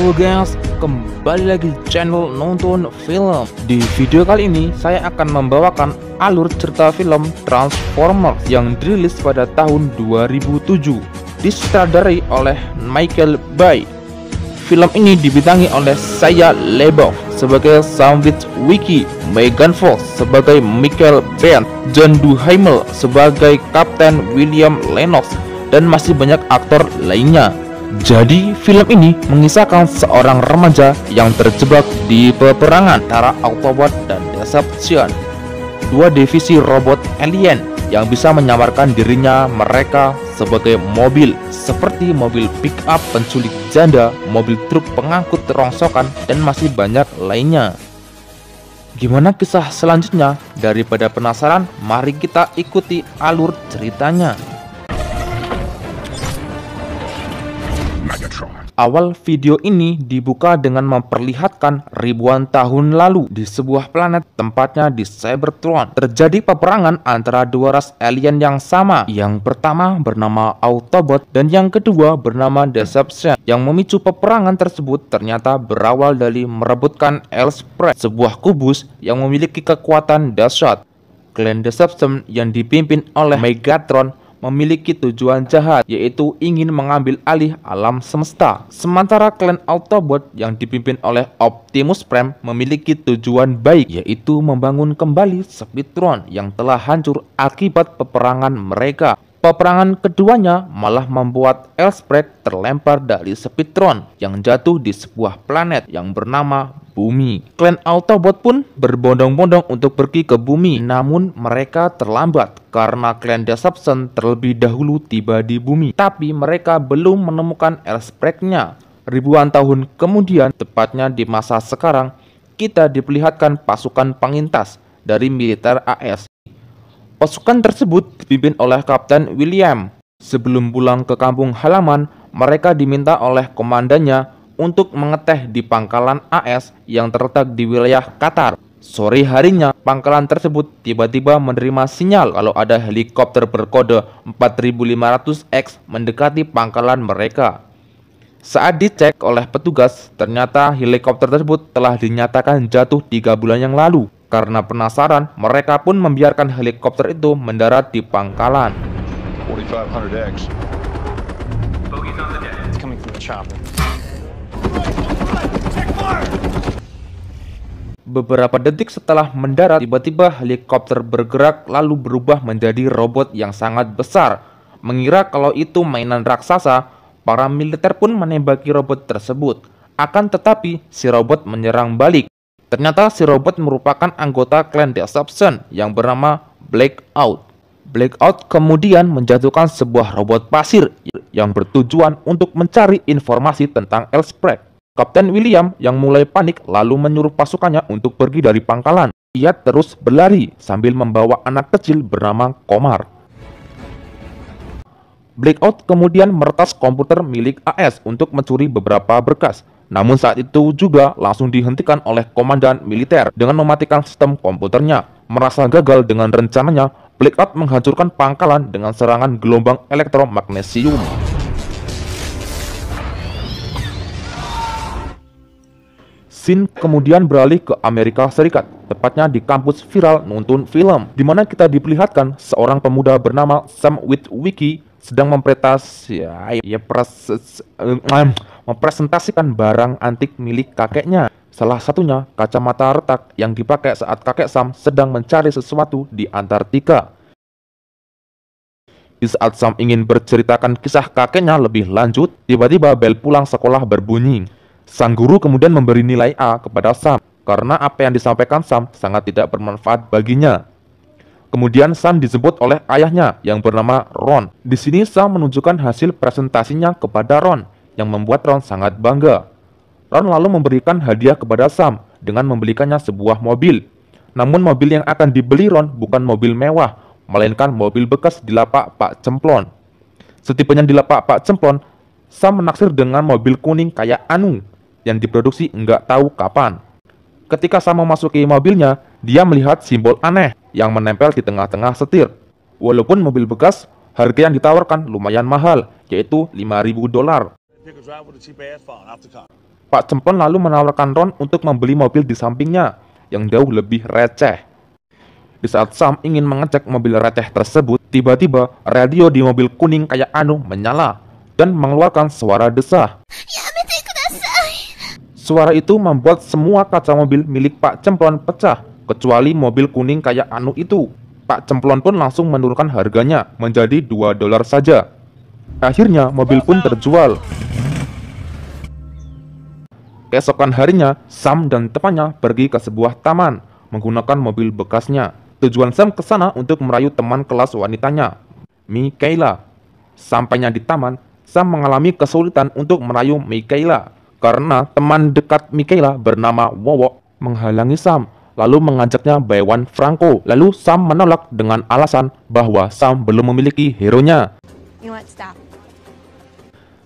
Halo guys, kembali lagi di channel Nonton Film. Di video kali ini saya akan membawakan alur cerita film Transformers yang dirilis pada tahun 2007, disutradarai oleh Michael Bay. Film ini dibintangi oleh Shia LaBeouf sebagai Sam Witwicky, Megan Fox sebagai Michael Biehn, John Duhamel sebagai Kapten William Lennox, dan masih banyak aktor lainnya. Jadi film ini mengisahkan seorang remaja yang terjebak di peperangan antara Autobot dan Decepticon, dua divisi robot alien yang bisa menyamarkan dirinya mereka sebagai mobil, seperti mobil pick-up penculik janda, mobil truk pengangkut rongsokan, dan masih banyak lainnya. Gimana kisah selanjutnya? Daripada penasaran, mari kita ikuti alur ceritanya. Awal video ini dibuka dengan memperlihatkan ribuan tahun lalu di sebuah planet, tempatnya di Cybertron. Terjadi peperangan antara dua ras alien yang sama. Yang pertama bernama Autobot dan yang kedua bernama Decepticon. Yang memicu peperangan tersebut ternyata berawal dari merebutkan L-Spread, sebuah kubus yang memiliki kekuatan dahsyat. Klan Decepticon yang dipimpin oleh Megatron memiliki tujuan jahat, yaitu ingin mengambil alih alam semesta. Sementara klan Autobot yang dipimpin oleh Optimus Prime memiliki tujuan baik, yaitu membangun kembali Cybertron yang telah hancur akibat peperangan mereka. Peperangan keduanya malah membuat L-Spread terlempar dari Cybertron yang jatuh di sebuah planet yang bernama Bumi. Klan Autobot pun berbondong-bondong untuk pergi ke Bumi, namun mereka terlambat karena klan Decepticon terlebih dahulu tiba di Bumi. Tapi mereka belum menemukan L-Spread-nya. Ribuan tahun kemudian, tepatnya di masa sekarang, kita diperlihatkan pasukan pengintas dari militer AS. Pasukan tersebut dipimpin oleh Kapten William. Sebelum pulang ke kampung halaman, mereka diminta oleh komandannya untuk mengeteh di pangkalan AS yang terletak di wilayah Qatar. Sore harinya, pangkalan tersebut tiba-tiba menerima sinyal kalau ada helikopter berkode 4500X mendekati pangkalan mereka. Saat dicek oleh petugas, ternyata helikopter tersebut telah dinyatakan jatuh 3 bulan yang lalu. Karena penasaran, mereka pun membiarkan helikopter itu mendarat di pangkalan. 4500X. Bogey's on the deck. It's coming from the chopper. Beberapa detik setelah mendarat, tiba-tiba helikopter bergerak lalu berubah menjadi robot yang sangat besar. Mengira kalau itu mainan raksasa, para militer pun menembaki robot tersebut. Akan tetapi, si robot menyerang balik. Ternyata si robot merupakan anggota klan Decepticon yang bernama Blackout. Blackout kemudian menjatuhkan sebuah robot pasir yang bertujuan untuk mencari informasi tentang L-Spread. Kapten William yang mulai panik lalu menyuruh pasukannya untuk pergi dari pangkalan. Ia terus berlari sambil membawa anak kecil bernama Komar. Blackout kemudian meretas komputer milik AS untuk mencuri beberapa berkas. Namun saat itu juga langsung dihentikan oleh komandan militer dengan mematikan sistem komputernya. Merasa gagal dengan rencananya, Blackout menghancurkan pangkalan dengan serangan gelombang elektromagnesium. Scene kemudian beralih ke Amerika Serikat, tepatnya di kampus viral Nonton Film, di mana kita diperlihatkan seorang pemuda bernama Sam Witwicky sedang mempresentasikan barang antik milik kakeknya. Salah satunya kacamata retak yang dipakai saat kakek Sam sedang mencari sesuatu di Antartika. Di saat Sam ingin berceritakan kisah kakeknya lebih lanjut, tiba-tiba bel pulang sekolah berbunyi. Sang guru kemudian memberi nilai A kepada Sam karena apa yang disampaikan Sam sangat tidak bermanfaat baginya. Kemudian Sam dijemput oleh ayahnya yang bernama Ron. Di sini Sam menunjukkan hasil presentasinya kepada Ron yang membuat Ron sangat bangga. Ron lalu memberikan hadiah kepada Sam dengan membelikannya sebuah mobil. Namun mobil yang akan dibeli Ron bukan mobil mewah, melainkan mobil bekas di lapak Pak Cemplon. Setibanya di lapak Pak Cemplon, Sam menaksir dengan mobil kuning kayak Anu yang diproduksi nggak tahu kapan. Ketika Sam memasuki mobilnya, dia melihat simbol aneh yang menempel di tengah-tengah setir. Walaupun mobil bekas, harga yang ditawarkan lumayan mahal, yaitu $5.000. Pak Cemplon lalu menawarkan Ron untuk membeli mobil di sampingnya yang jauh lebih receh. Di saat Sam ingin mengecek mobil receh tersebut, tiba-tiba radio di mobil kuning kayak Anu menyala dan mengeluarkan suara desah. Suara itu membuat semua kaca mobil milik Pak Cemplon pecah, kecuali mobil kuning kayak Anu itu. Pak Cemplon pun langsung menurunkan harganya menjadi $2 saja. Akhirnya mobil pun terjual. Keesokan harinya, Sam dan temannya pergi ke sebuah taman menggunakan mobil bekasnya. Tujuan Sam ke sana untuk merayu teman kelas wanitanya, Michaela. Sampainya di taman, Sam mengalami kesulitan untuk merayu Michaela karena teman dekat Michaela bernama Wowo menghalangi Sam, lalu mengajaknya Baywan Franco. Lalu Sam menolak dengan alasan bahwa Sam belum memiliki hero-nya.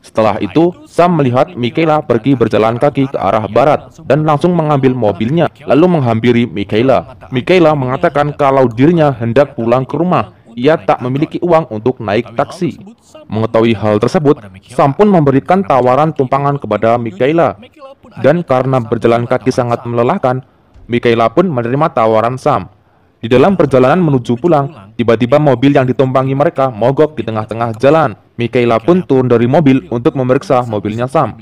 Setelah itu, Sam melihat Michaela pergi berjalan kaki ke arah barat dan langsung mengambil mobilnya, lalu menghampiri Michaela. Michaela mengatakan kalau dirinya hendak pulang ke rumah. Ia tak memiliki uang untuk naik taksi. Mengetahui hal tersebut, Sam pun memberikan tawaran tumpangan kepada Michaela. Dan karena berjalan kaki sangat melelahkan, Michaela pun menerima tawaran Sam. Di dalam perjalanan menuju pulang, tiba-tiba mobil yang ditumpangi mereka mogok di tengah-tengah jalan. Michaela pun turun dari mobil untuk memeriksa mobilnya Sam.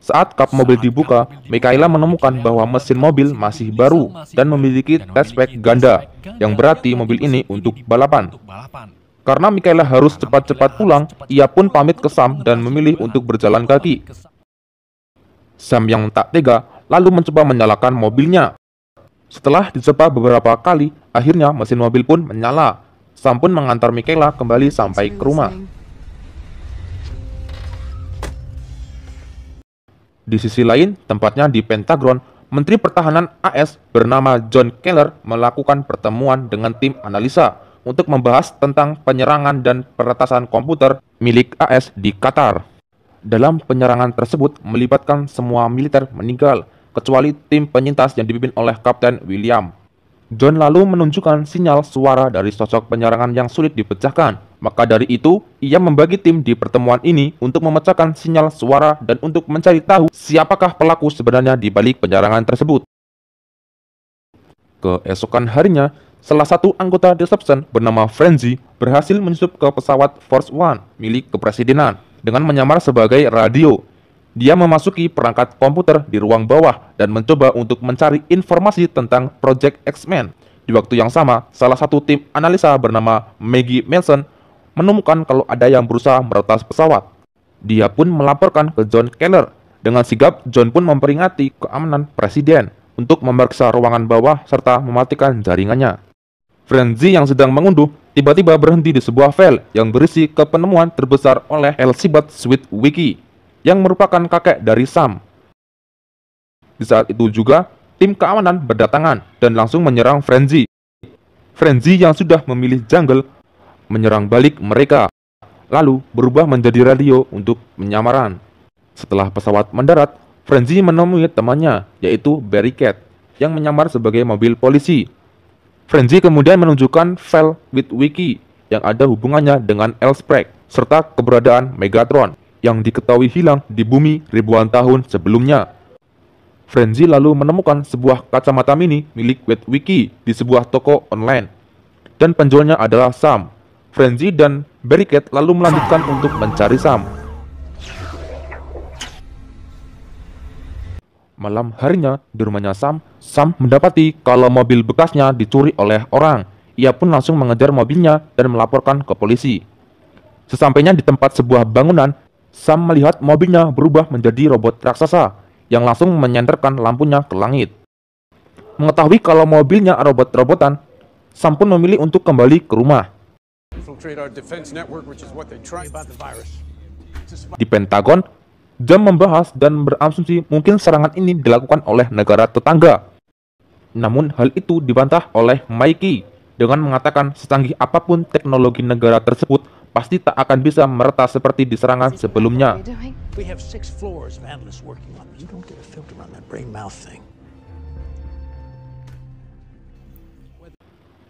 Saat kap mobil dibuka, Michaela menemukan bahwa mesin mobil masih baru dan memiliki dashback ganda, yang berarti mobil ini untuk balapan. Karena Michaela harus cepat-cepat pulang, ia pun pamit ke Sam dan memilih untuk berjalan kaki. Sam yang tak tega lalu mencoba menyalakan mobilnya. Setelah dicoba beberapa kali, akhirnya mesin mobil pun menyala. Sam pun mengantar Michaela kembali sampai ke rumah. Di sisi lain, tempatnya di Pentagon, Menteri Pertahanan AS bernama John Keller melakukan pertemuan dengan tim analisa untuk membahas tentang penyerangan dan peretasan komputer milik AS di Qatar. Dalam penyerangan tersebut melibatkan semua militer meninggal, kecuali tim penyintas yang dipimpin oleh Kapten William. John lalu menunjukkan sinyal suara dari sosok penyerangan yang sulit dipecahkan. Maka dari itu, ia membagi tim di pertemuan ini untuk memecahkan sinyal suara dan untuk mencari tahu siapakah pelaku sebenarnya di balik penyerangan tersebut. Keesokan harinya, salah satu anggota Deception bernama Frenzy berhasil menyusup ke pesawat Force One milik kepresidenan dengan menyamar sebagai radio. Dia memasuki perangkat komputer di ruang bawah dan mencoba untuk mencari informasi tentang Project X-Men. Di waktu yang sama, salah satu tim analisa bernama Maggie Mason menemukan kalau ada yang berusaha meretas pesawat. Dia pun melaporkan ke John Keller. Dengan sigap, John pun memperingati keamanan presiden untuk memeriksa ruangan bawah serta mematikan jaringannya. Frenzy yang sedang mengunduh tiba-tiba berhenti di sebuah file yang berisi kepenemuan terbesar oleh Elizabeth Sweetwicki, yang merupakan kakek dari Sam. Di saat itu juga, tim keamanan berdatangan dan langsung menyerang Frenzy. Frenzy yang sudah memilih jungle menyerang balik mereka, lalu berubah menjadi radio untuk penyamaran. Setelah pesawat mendarat, Frenzy menemui temannya, yaitu Barricade, yang menyamar sebagai mobil polisi. Frenzy kemudian menunjukkan file Witwicky yang ada hubungannya dengan Elsprek, serta keberadaan Megatron yang diketahui hilang di bumi ribuan tahun sebelumnya. Frenzy lalu menemukan sebuah kacamata mini milik Witwicky di sebuah toko online, dan penjualnya adalah Sam. Frenzy dan Barricade lalu melanjutkan untuk mencari Sam. Malam harinya di rumahnya Sam mendapati kalau mobil bekasnya dicuri oleh orang. Ia pun langsung mengejar mobilnya dan melaporkan ke polisi. Sesampainya di tempat sebuah bangunan, Sam melihat mobilnya berubah menjadi robot raksasa yang langsung menyenderkan lampunya ke langit. Mengetahui kalau mobilnya robot-robotan, Sam pun memilih untuk kembali ke rumah. Di Pentagon, Jam membahas dan berasumsi mungkin serangan ini dilakukan oleh negara tetangga. Namun hal itu dibantah oleh Mikey dengan mengatakan secanggih apapun teknologi negara tersebut pasti tak akan bisa meretas seperti di serangan sebelumnya.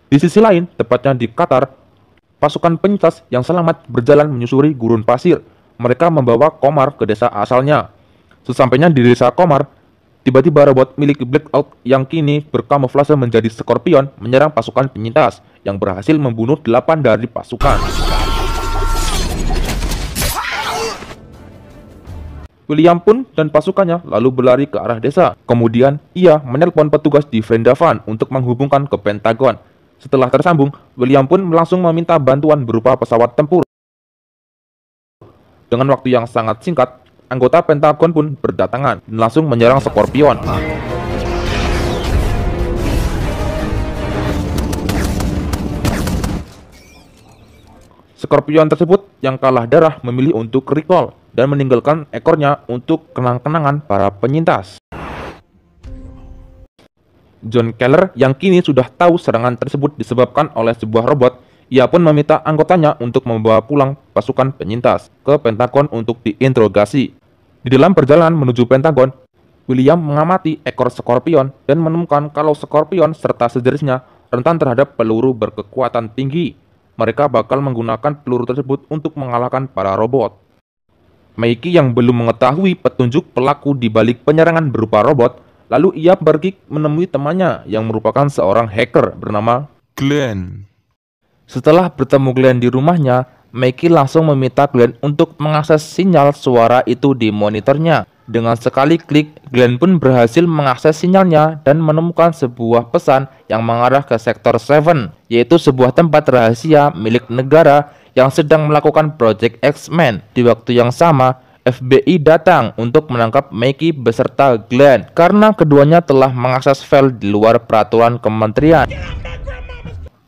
Di sisi lain, tepatnya di Qatar, pasukan penyintas yang selamat berjalan menyusuri gurun pasir. Mereka membawa Komar ke desa asalnya. Sesampainya di desa Komar, tiba-tiba robot milik Blackout yang kini berkamuflase menjadi Scorpion menyerang pasukan penyintas yang berhasil membunuh 8 dari pasukan. William pun dan pasukannya lalu berlari ke arah desa. Kemudian ia menelpon petugas di Vrindavan untuk menghubungkan ke Pentagon. Setelah tersambung, William pun langsung meminta bantuan berupa pesawat tempur. Dengan waktu yang sangat singkat, anggota Pentagon pun berdatangan dan langsung menyerang Scorpion. Scorpion tersebut yang kalah darah memilih untuk recall dan meninggalkan ekornya untuk kenang-kenangan para penyintas. John Keller yang kini sudah tahu serangan tersebut disebabkan oleh sebuah robot, ia pun meminta anggotanya untuk membawa pulang pasukan penyintas ke Pentagon untuk diinterogasi. Di dalam perjalanan menuju Pentagon, William mengamati ekor Scorpion dan menemukan kalau Scorpion serta sejenisnya rentan terhadap peluru berkekuatan tinggi. Mereka bakal menggunakan peluru tersebut untuk mengalahkan para robot. Mikey yang belum mengetahui petunjuk pelaku di balik penyerangan berupa robot, lalu ia pergi menemui temannya yang merupakan seorang hacker bernama Glenn. Setelah bertemu Glenn di rumahnya, Mikey langsung meminta Glenn untuk mengakses sinyal suara itu di monitornya. Dengan sekali klik, Glenn pun berhasil mengakses sinyalnya dan menemukan sebuah pesan yang mengarah ke Sektor 7, yaitu sebuah tempat rahasia milik negara yang sedang melakukan Project X-Men. Di waktu yang sama, FBI datang untuk menangkap Mikey beserta Glenn karena keduanya telah mengakses file di luar peraturan kementerian.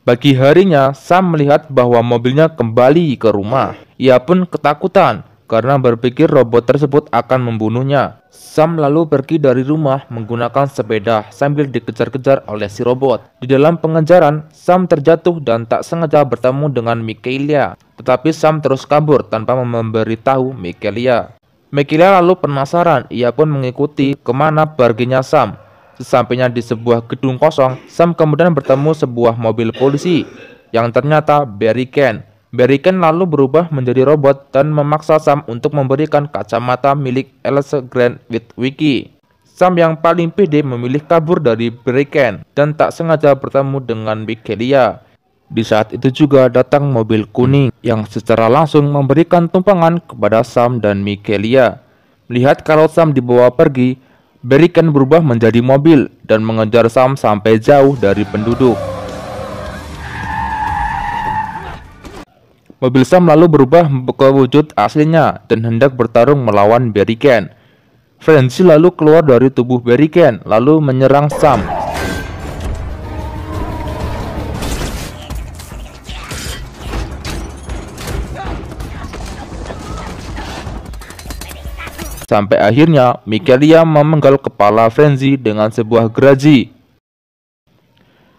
Pagi harinya, Sam melihat bahwa mobilnya kembali ke rumah. Ia pun ketakutan karena berpikir robot tersebut akan membunuhnya. Sam lalu pergi dari rumah menggunakan sepeda sambil dikejar-kejar oleh si robot. Di dalam pengejaran, Sam terjatuh dan tak sengaja bertemu dengan Michaela. Tetapi Sam terus kabur tanpa memberitahu Michaela. Michaela lalu penasaran, ia pun mengikuti kemana perginya Sam. Sesampainya di sebuah gedung kosong, Sam kemudian bertemu sebuah mobil polisi yang ternyata Barry Ken. Barry Ken lalu berubah menjadi robot dan memaksa Sam untuk memberikan kacamata milik Elsa Grant Witwicky. Sam yang paling pede memilih kabur dari Barry Ken dan tak sengaja bertemu dengan Michaela. Di saat itu juga datang mobil kuning yang secara langsung memberikan tumpangan kepada Sam dan Michaela. Melihat kalau Sam dibawa pergi, Barry Ken berubah menjadi mobil dan mengejar Sam sampai jauh dari penduduk. Mobil Sam lalu berubah ke wujud aslinya dan hendak bertarung melawan Barry Ken. Frenzy lalu keluar dari tubuh Barry Ken lalu menyerang Sam. Sampai akhirnya Michaela memenggal kepala Frenzy dengan sebuah geraji.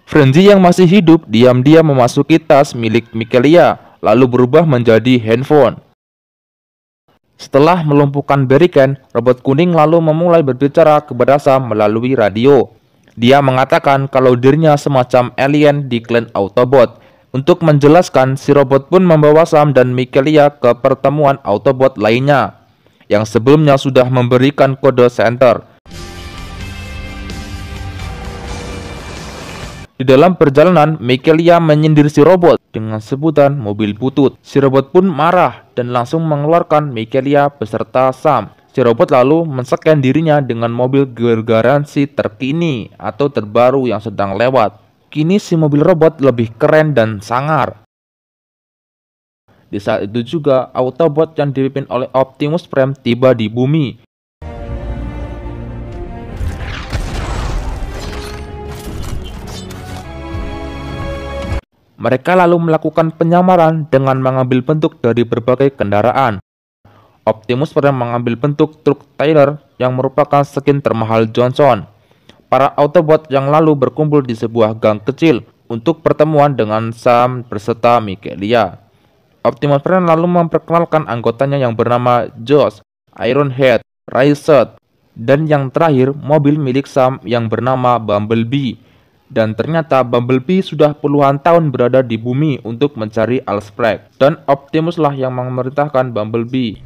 Frenzy yang masih hidup diam-diam memasuki tas milik Michaela lalu berubah menjadi handphone. Setelah melumpuhkan Barry Ken, robot kuning lalu memulai berbicara kepada Sam melalui radio. Dia mengatakan kalau dirinya semacam alien di klan Autobot. Untuk menjelaskan, si robot pun membawa Sam dan Michaela ke pertemuan Autobot lainnya yang sebelumnya sudah memberikan kode center. Di dalam perjalanan, Michaela menyindir si robot dengan sebutan mobil butut. Si robot pun marah dan langsung mengeluarkan Michaela beserta Sam. Si robot lalu men-scan dirinya dengan mobil bergaransi terkini atau terbaru yang sedang lewat. Kini si mobil robot lebih keren dan sangar. Di saat itu juga, Autobot yang dipimpin oleh Optimus Prime tiba di bumi. Mereka lalu melakukan penyamaran dengan mengambil bentuk dari berbagai kendaraan. Optimus Prime mengambil bentuk truk Tyler yang merupakan skin termahal Johnson. Para Autobot yang lalu berkumpul di sebuah gang kecil untuk pertemuan dengan Sam beserta Michaela. Optimus Prime lalu memperkenalkan anggotanya yang bernama Josh, Ironhead, Raiset, dan yang terakhir mobil milik Sam yang bernama Bumblebee. Dan ternyata Bumblebee sudah puluhan tahun berada di bumi untuk mencari Allspark, dan Optimus lah yang memerintahkan Bumblebee.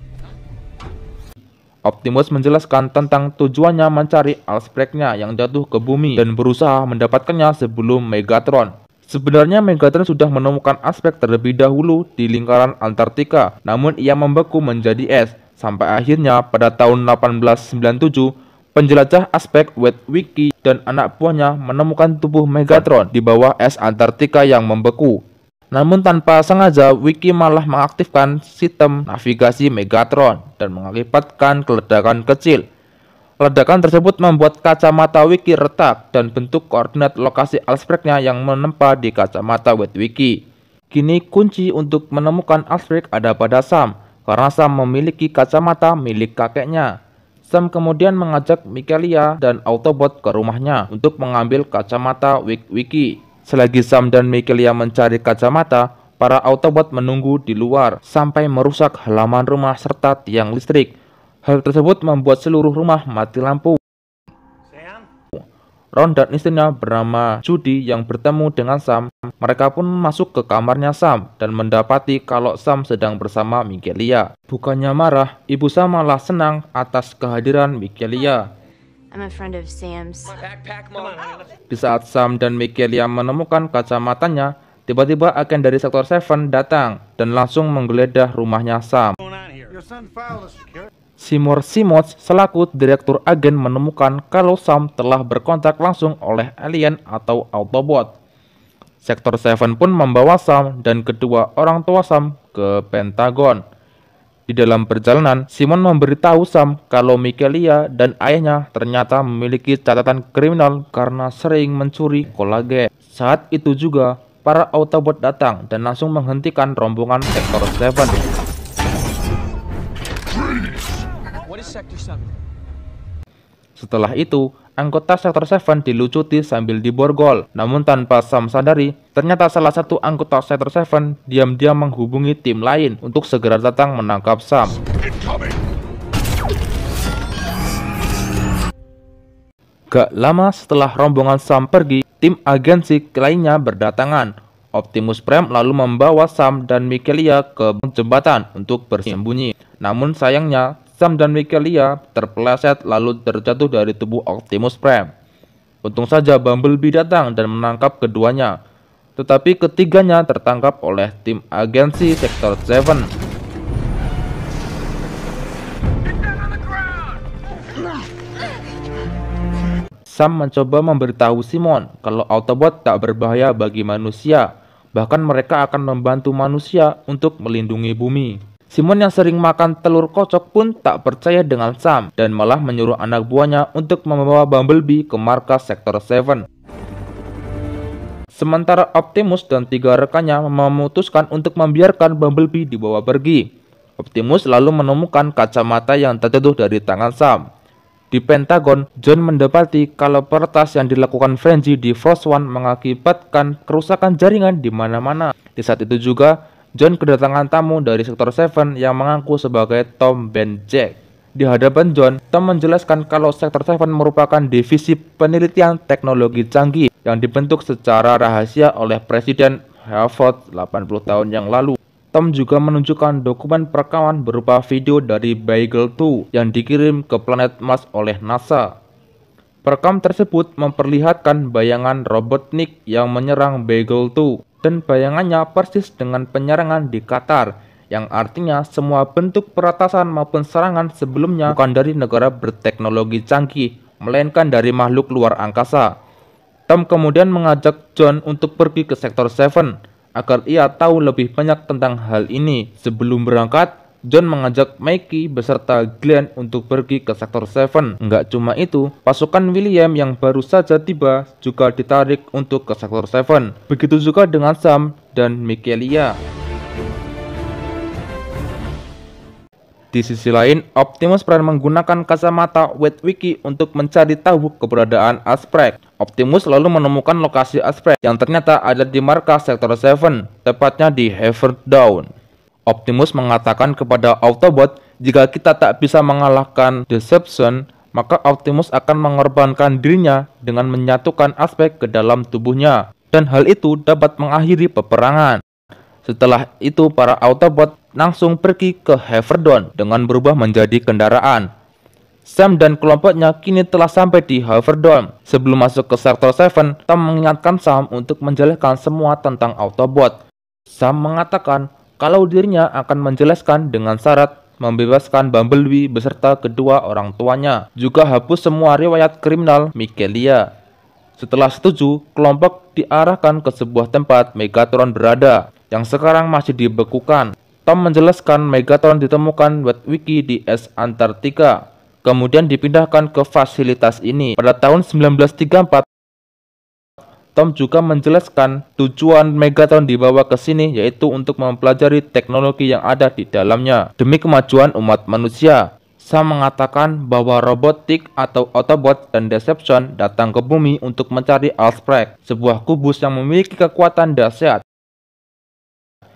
Optimus menjelaskan tentang tujuannya mencari Allspark-nya yang jatuh ke bumi dan berusaha mendapatkannya sebelum Megatron. Sebenarnya Megatron sudah menemukan Allspark terlebih dahulu di lingkaran Antartika, namun ia membeku menjadi es. Sampai akhirnya pada tahun 1897, penjelajah Allspark Witwicky dan anak buahnya menemukan tubuh Megatron di bawah es Antartika yang membeku. Namun tanpa sengaja, Wiki malah mengaktifkan sistem navigasi Megatron dan mengakibatkan keledakan kecil. Ledakan tersebut membuat kacamata Wiki retak dan bentuk koordinat lokasi Allspark-nya yang menempa di kacamata Witwicky. Kini kunci untuk menemukan Allspark ada pada Sam, karena Sam memiliki kacamata milik kakeknya. Sam kemudian mengajak Michaelia dan Autobot ke rumahnya untuk mengambil kacamata Witwicky. Selagi Sam dan Michaelia mencari kacamata, para Autobot menunggu di luar sampai merusak halaman rumah serta tiang listrik. Hal tersebut membuat seluruh rumah mati lampu. Ron dan istrinya bernama Judy yang bertemu dengan Sam. Mereka pun masuk ke kamarnya Sam dan mendapati kalau Sam sedang bersama Michaelia. Bukannya marah, ibu Sam malah senang atas kehadiran Michaelia. I'm a friend of Sam's. Di saat Sam dan Michaelia menemukan kacamatanya, tiba-tiba agen dari Sektor 7 datang dan langsung menggeledah rumahnya Sam. Seymour Simmons selaku direktur agen menemukan kalau Sam telah berkontak langsung oleh alien atau Autobot. Sektor 7 pun membawa Sam dan kedua orang tua Sam ke Pentagon. Di dalam perjalanan, Simon memberitahu Sam kalau Michaelia dan ayahnya ternyata memiliki catatan kriminal karena sering mencuri kolagen. Saat itu juga, para Autobot datang dan langsung menghentikan rombongan Sektor 7. Setelah itu, anggota Sektor 7 dilucuti sambil diborgol. Namun tanpa Sam sadari, ternyata salah satu anggota Sektor 7 diam-diam menghubungi tim lain untuk segera datang menangkap Sam. Gak lama setelah rombongan Sam pergi, tim agensi lainnya berdatangan. Optimus Prime lalu membawa Sam dan Michaelia ke jembatan untuk bersembunyi. Namun sayangnya, Sam dan Michaelia terpeleset lalu terjatuh dari tubuh Optimus Prime. Untung saja Bumblebee datang dan menangkap keduanya. Tetapi ketiganya tertangkap oleh tim agensi Sektor 7. Sam mencoba memberitahu Simon kalau Autobot tak berbahaya bagi manusia. Bahkan mereka akan membantu manusia untuk melindungi bumi. Simon yang sering makan telur kocok pun tak percaya dengan Sam dan malah menyuruh anak buahnya untuk membawa Bumblebee ke markas Sektor 7. Sementara Optimus dan 3 rekannya memutuskan untuk membiarkan Bumblebee dibawa pergi. Optimus lalu menemukan kacamata yang terjatuh dari tangan Sam. Di Pentagon, John mendapati kalau peretas yang dilakukan Frenzy di Force One mengakibatkan kerusakan jaringan di mana-mana. Di saat itu juga, John kedatangan tamu dari Sektor 7 yang mengaku sebagai Tom Ben Jack. Di hadapan John, Tom menjelaskan kalau Sektor 7 merupakan divisi penelitian teknologi canggih yang dibentuk secara rahasia oleh Presiden Harvard 80 tahun yang lalu. Tom juga menunjukkan dokumen perekaman berupa video dari Beagle 2 yang dikirim ke planet Mars oleh NASA. Perekam tersebut memperlihatkan bayangan Robotnik yang menyerang Beagle 2. Dan bayangannya persis dengan penyerangan di Qatar, yang artinya semua bentuk peretasan maupun serangan sebelumnya bukan dari negara berteknologi canggih, melainkan dari makhluk luar angkasa. Tom kemudian mengajak John untuk pergi ke Sektor 7 agar ia tahu lebih banyak tentang hal ini. Sebelum berangkat, John mengajak Mickey beserta Glenn untuk pergi ke Sektor 7. Enggak cuma itu, pasukan William yang baru saja tiba juga ditarik untuk ke Sektor 7. Begitu juga dengan Sam dan Michaelia. Di sisi lain, Optimus Prime menggunakan kacamata Witwicky untuk mencari tahu keberadaan Allspark. Optimus lalu menemukan lokasi Allspark yang ternyata ada di markas Sektor 7, tepatnya di Heavendown. Optimus mengatakan kepada Autobot, jika kita tak bisa mengalahkan Deception, maka Optimus akan mengorbankan dirinya dengan menyatukan Allspark ke dalam tubuhnya, dan hal itu dapat mengakhiri peperangan. Setelah itu, para Autobot langsung pergi ke Heavendown dengan berubah menjadi kendaraan. Sam dan kelompoknya kini telah sampai di Haverdome. Sebelum masuk ke Sektor 7, Tom mengingatkan Sam untuk menjelaskan semua tentang Autobot. Sam mengatakan kalau dirinya akan menjelaskan dengan syarat membebaskan Bumblebee beserta kedua orang tuanya, juga hapus semua riwayat kriminal Michaelia. Setelah setuju, kelompok diarahkan ke sebuah tempat Megatron berada, yang sekarang masih dibekukan. Tom menjelaskan Megatron ditemukan Witwicky di es Antartika, kemudian dipindahkan ke fasilitas ini. Pada tahun 1934, Tom juga menjelaskan tujuan Megatron dibawa ke sini yaitu untuk mempelajari teknologi yang ada di dalamnya demi kemajuan umat manusia. Sam mengatakan bahwa robotik atau Autobot dan Deception datang ke bumi untuk mencari Allspark, sebuah kubus yang memiliki kekuatan dahsyat.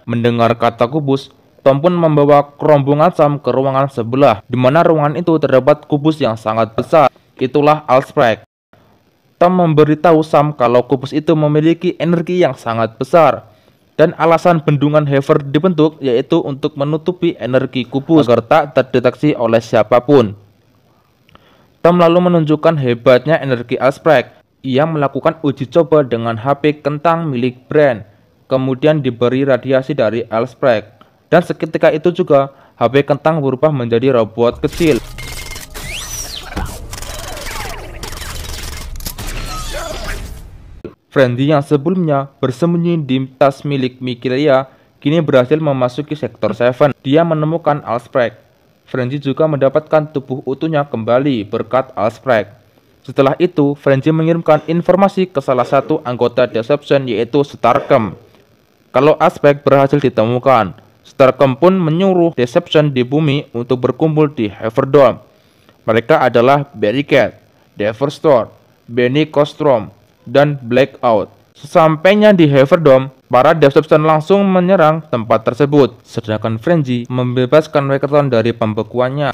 Mendengar kata kubus, Tom pun membawa rombongan Sam ke ruangan sebelah, di mana ruangan itu terdapat kubus yang sangat besar. Itulah Allspark. Tom memberitahu Sam kalau kubus itu memiliki energi yang sangat besar, dan alasan bendungan Haver dibentuk yaitu untuk menutupi energi kubus agar tak terdeteksi oleh siapapun. Tom lalu menunjukkan hebatnya energi Allspark. Ia melakukan uji coba dengan HP kentang milik Brand, kemudian diberi radiasi dari Allspark. Dan seketika itu juga, HP kentang berubah menjadi robot kecil. Frenzy yang sebelumnya bersembunyi di tas milik Michaelia, kini berhasil memasuki Sektor 7. Dia menemukan Allspark. Frenzy juga mendapatkan tubuh utuhnya kembali berkat Allspark. Setelah itu, Frenzy mengirimkan informasi ke salah satu anggota Deception yaitu Starcom kalau Allspark berhasil ditemukan. Starcom pun menyuruh Deception di bumi untuk berkumpul di Haverdome. Mereka adalah Barricade, Devastator, Benny Kostrom, dan Blackout. Sesampainya di Haverdome, para Deception langsung menyerang tempat tersebut, sedangkan Frenzy membebaskan Megatron dari pembekuannya.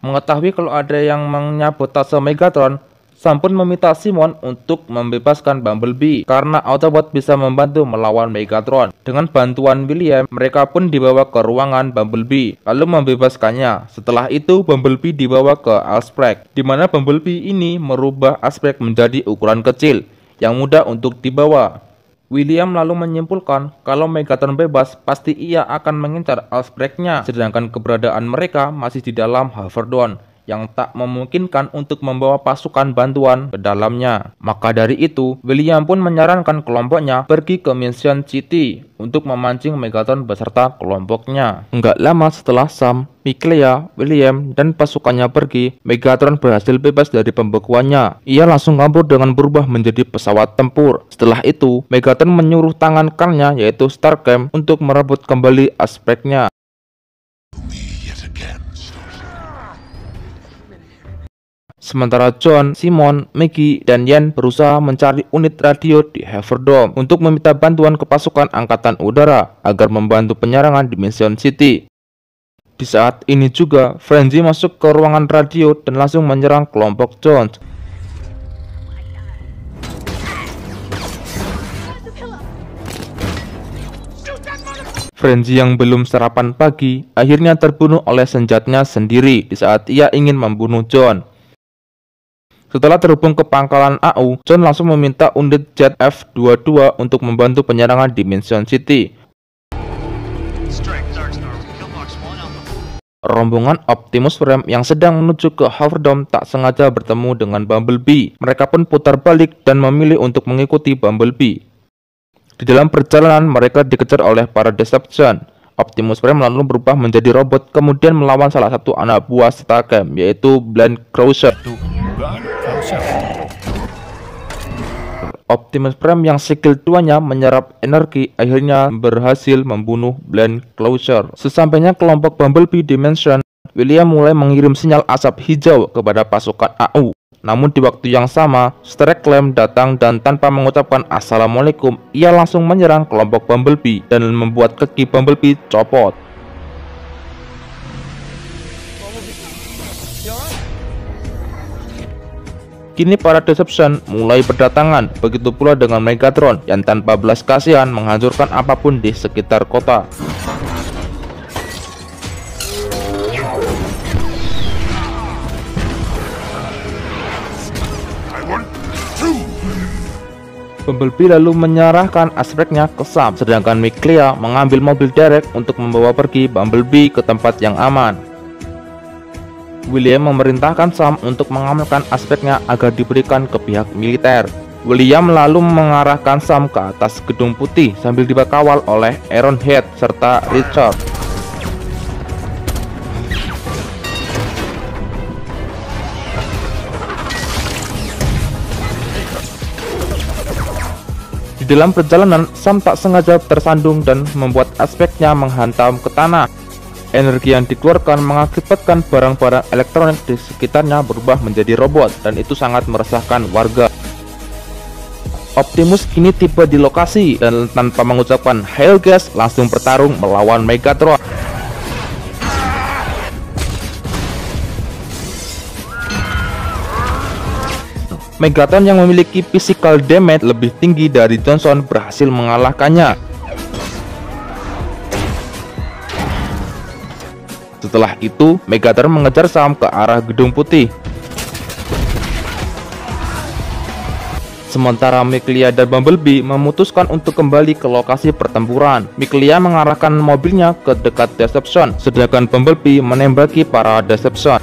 Mengetahui kalau ada yang menyabotase Megatron, Sam pun meminta Simon untuk membebaskan Bumblebee karena Autobot bisa membantu melawan Megatron. Dengan bantuan William, mereka pun dibawa ke ruangan Bumblebee lalu membebaskannya. Setelah itu, Bumblebee dibawa ke Allspark, di mana Bumblebee ini merubah Allspark menjadi ukuran kecil yang mudah untuk dibawa. William lalu menyimpulkan kalau Megatron bebas, pasti ia akan mengincar Allspark-nya, sedangkan keberadaan mereka masih di dalam Haverdome yang tak memungkinkan untuk membawa pasukan bantuan ke dalamnya. Maka dari itu, William pun menyarankan kelompoknya pergi ke Mission City untuk memancing Megatron beserta kelompoknya. Enggak lama setelah Sam, Michaelia, William, dan pasukannya pergi, Megatron berhasil bebas dari pembekuannya. Ia langsung kabur dengan berubah menjadi pesawat tempur. Setelah itu, Megatron menyuruh tangan kanannya yaitu Starcom untuk merebut kembali Allspark-nya. Sementara John, Simon, Maggie, dan Ian berusaha mencari unit radio di Haverdome untuk meminta bantuan ke pasukan angkatan udara agar membantu penyerangan di Mission City. Di saat ini juga, Frenzy masuk ke ruangan radio dan langsung menyerang kelompok Jones. Frenzy yang belum sarapan pagi akhirnya terbunuh oleh senjatanya sendiri di saat ia ingin membunuh John. Setelah terhubung ke pangkalan AU, John langsung meminta unit jet F-22 untuk membantu penyerangan di Mission City. Rombongan Optimus Prime yang sedang menuju ke Haverdome tak sengaja bertemu dengan Bumblebee. Mereka pun putar balik dan memilih untuk mengikuti Bumblebee. Di dalam perjalanan, mereka dikejar oleh para Deception. Optimus Prime lalu berubah menjadi robot, kemudian melawan salah satu anak buah Starcom, yaitu Bland Crusher. Optimus Prime yang skill tuanya menyerap energi akhirnya berhasil membunuh Bland Crusher. Sesampainya kelompok Bumblebee Dimension, William mulai mengirim sinyal asap hijau kepada pasukan AU. Namun di waktu yang sama, Starcom datang dan tanpa mengucapkan assalamualaikum, ia langsung menyerang kelompok Bumblebee dan membuat kaki Bumblebee copot. Kini para Deception mulai berdatangan, begitu pula dengan Megatron yang tanpa belas kasihan menghancurkan apapun di sekitar kota. Bumblebee lalu menyerahkan aspeknya ke Sam, sedangkan Miclea mengambil mobil Derek untuk membawa pergi Bumblebee ke tempat yang aman. William memerintahkan Sam untuk mengamankan aspeknya agar diberikan ke pihak militer. William lalu mengarahkan Sam ke atas gedung putih sambil dikawal oleh Ironhead serta Richard. Di dalam perjalanan, Sam tak sengaja tersandung dan membuat aspeknya menghantam ke tanah. Energi yang dikeluarkan mengakibatkan barang-barang elektronik di sekitarnya berubah menjadi robot, dan itu sangat meresahkan warga. Optimus kini tiba di lokasi dan tanpa mengucapkan Hail Gas langsung bertarung melawan Megatron. Megatron yang memiliki physical damage lebih tinggi dari Johnson berhasil mengalahkannya. Setelah itu, Megatron mengejar Sam ke arah gedung putih. Sementara Miclea dan Bumblebee memutuskan untuk kembali ke lokasi pertempuran. Miclea mengarahkan mobilnya ke dekat Deception, sedangkan Bumblebee menembaki para Deception.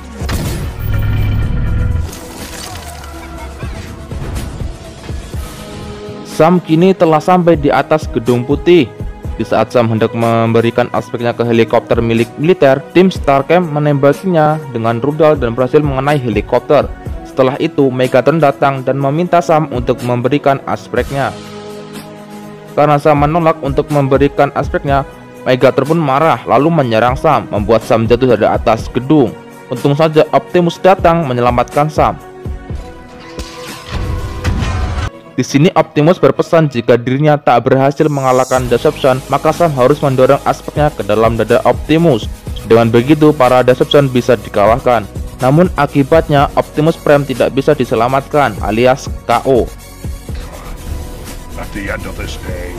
Sam kini telah sampai di atas gedung putih. Di saat Sam hendak memberikan aspeknya ke helikopter milik militer, tim Starcam menembakinya dengan rudal dan berhasil mengenai helikopter. Setelah itu, Megatron datang dan meminta Sam untuk memberikan aspeknya. Karena Sam menolak untuk memberikan aspeknya, Megatron pun marah lalu menyerang Sam, membuat Sam jatuh dari atas gedung. Untung saja Optimus datang menyelamatkan Sam. Di sini Optimus berpesan jika dirinya tak berhasil mengalahkan Deception, maka Sam harus mendorong aspeknya ke dalam dada Optimus. Dengan begitu, para Deception bisa dikalahkan. Namun akibatnya Optimus Prime tidak bisa diselamatkan, alias KO. At the end of this day,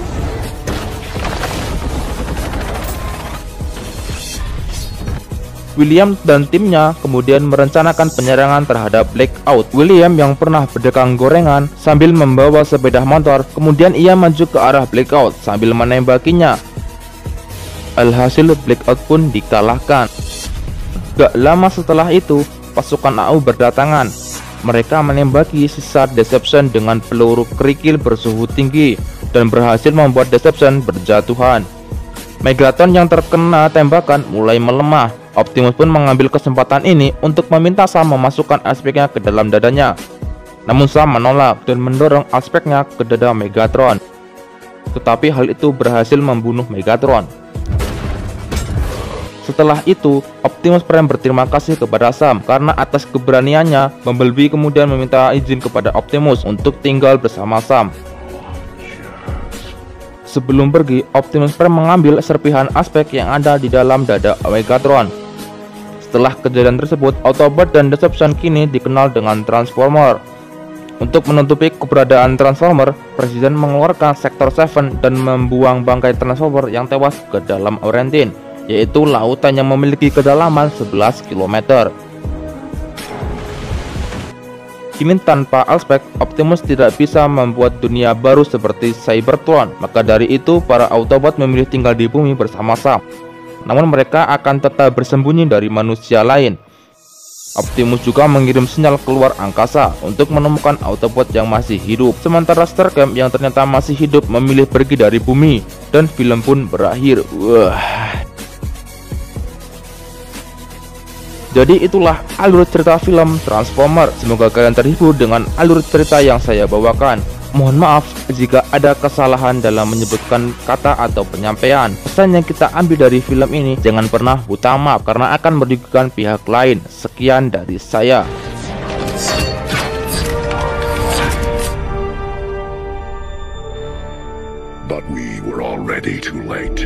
William dan timnya kemudian merencanakan penyerangan terhadap Blackout. William yang pernah berdagang gorengan sambil membawa sepeda motor, kemudian ia maju ke arah Blackout sambil menembakinya. Alhasil Blackout pun dikalahkan. Gak lama setelah itu, pasukan AU berdatangan. Mereka menembaki sisa Deception dengan peluru kerikil bersuhu tinggi dan berhasil membuat Deception berjatuhan. Megatron yang terkena tembakan mulai melemah. Optimus pun mengambil kesempatan ini untuk meminta Sam memasukkan aspeknya ke dalam dadanya. Namun Sam menolak dan mendorong aspeknya ke dada Megatron. Tetapi hal itu berhasil membunuh Megatron. Setelah itu, Optimus Prime berterima kasih kepada Sam karena atas keberaniannya. Bumblebee kemudian meminta izin kepada Optimus untuk tinggal bersama Sam. Sebelum pergi, Optimus Prime mengambil serpihan aspek yang ada di dalam dada Megatron. Setelah kejadian tersebut, Autobot dan Deception kini dikenal dengan Transformer. Untuk menutupi keberadaan Transformer, Presiden mengeluarkan Sektor 7 dan membuang bangkai Transformer yang tewas ke dalam Aurentin, yaitu lautan yang memiliki kedalaman 11 km. Kini tanpa aspek, Optimus tidak bisa membuat dunia baru seperti Cybertron. Maka dari itu, para Autobot memilih tinggal di bumi bersama Sam. Namun mereka akan tetap bersembunyi dari manusia lain. Optimus juga mengirim sinyal keluar angkasa untuk menemukan Autobot yang masih hidup. Sementara Starcam yang ternyata masih hidup memilih pergi dari bumi. Dan film pun berakhir. Jadi itulah alur cerita film Transformer. Semoga kalian terhibur dengan alur cerita yang saya bawakan. Mohon maaf jika ada kesalahan dalam menyebutkan kata atau penyampaian. Pesan yang kita ambil dari film ini, jangan pernah buta maaf karena akan merugikan pihak lain. Sekian dari saya. but we were already too late.